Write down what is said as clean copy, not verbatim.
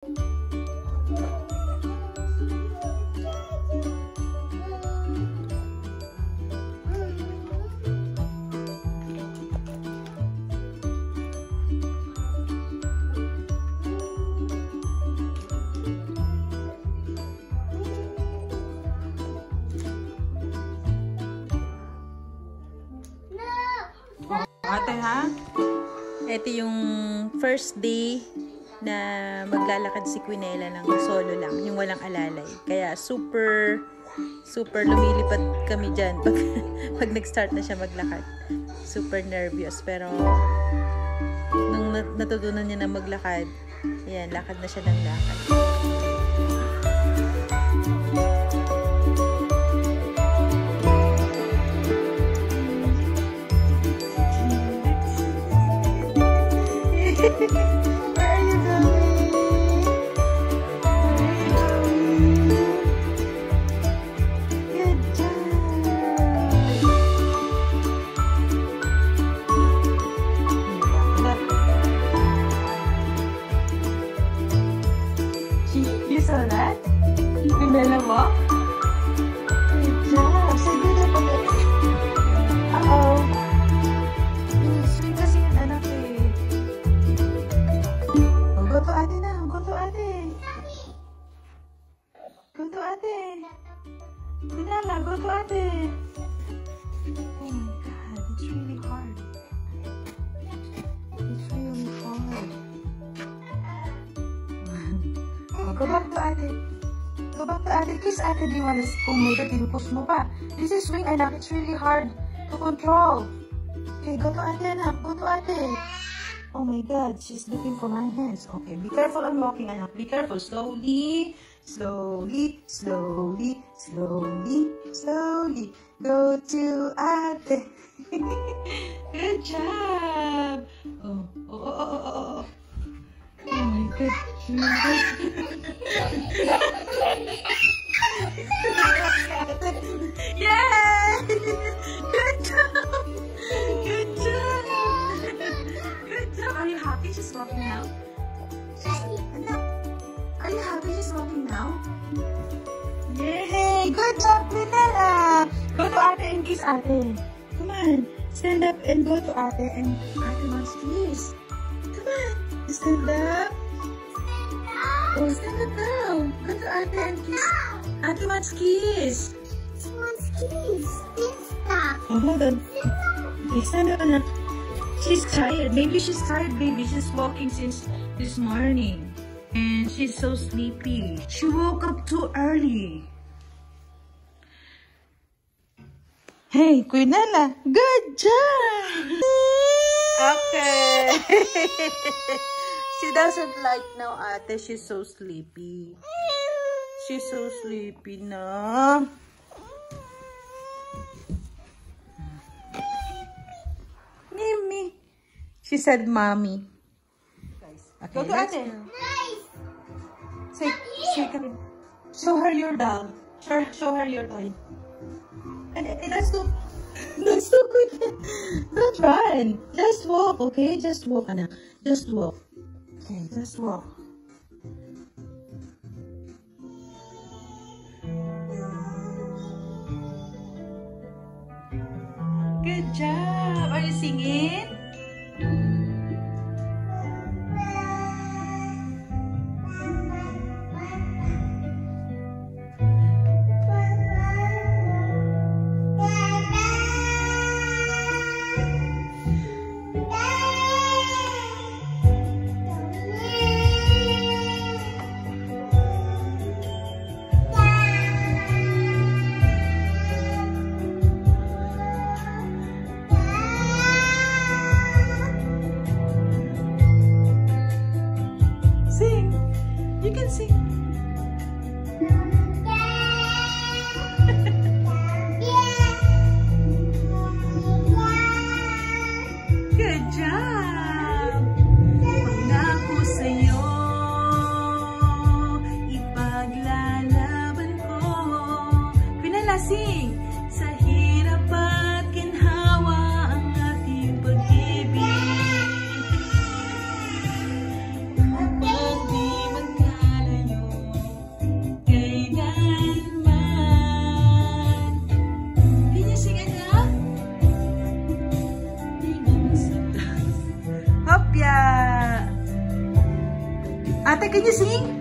Ate ha? Ito yung first day na maglalakad si Quinella ng solo lang, yung walang alalay. Kaya super lumilipat kami dyan pag nag-start na siya maglakad. Super nervous. Pero nung natutunan niya na maglakad, ayan, lakad na siya ng lakad. Where are you going? Good job. You saw that? Quinella mo? Good job. Say good job again. Uh-oh. Swing kasi yung anak eh. Go to ate now. Go to ate. Go to ate. Quinella, go to ate. Oh my God, it's really hard. It's really hard. Oh, go back to ate. Go back to ate. Kiss ate. Di wala kung may tinupos mo pa. This is swing anak. It's really hard to control. Okay, go to ate anak. Go to ate. Oh my God, she's looking for my hands. Okay, be careful on walking, anak. Be careful. Slowly, slowly, slowly, slowly, slowly. Go to ate. Good job. Oh, oh, oh, oh, oh, oh. Oh my God. Yay! Good job. Good job. Are you happy she's walking now? Are you happy she's walking now? Yay! Good job, Quinella! Go to ate and kiss ate. Come on. Stand up and go to ate and ate wants to kiss. Come on. Stand up. Oh, stand up now. Go to ate and kiss. Ate wants kiss. She wants kiss. Stop. Oh, hold on. Okay, stand up, anak. She's tired. Maybe she's tired, baby. She's walking since this morning. And she's so sleepy. She woke up too early. Hey, Quinella. Good job! Okay. She doesn't like now, ate. She's so sleepy. She's so sleepy na. Mimi. She said, "Mommy." Okay, go to ate. Nice. Say, show her your doll. Show her your toy. And that's so good. Don't run. Just walk, okay? Just walk, anak. Just walk. Okay, just walk. Good job. Are you singing? You can sing. Good job! Pangako sa'yo, ipaglalaban ko. Pinalasing sa hirap at ginhawa ang ating pag-ibig. Kapag di man Ate, can you sing?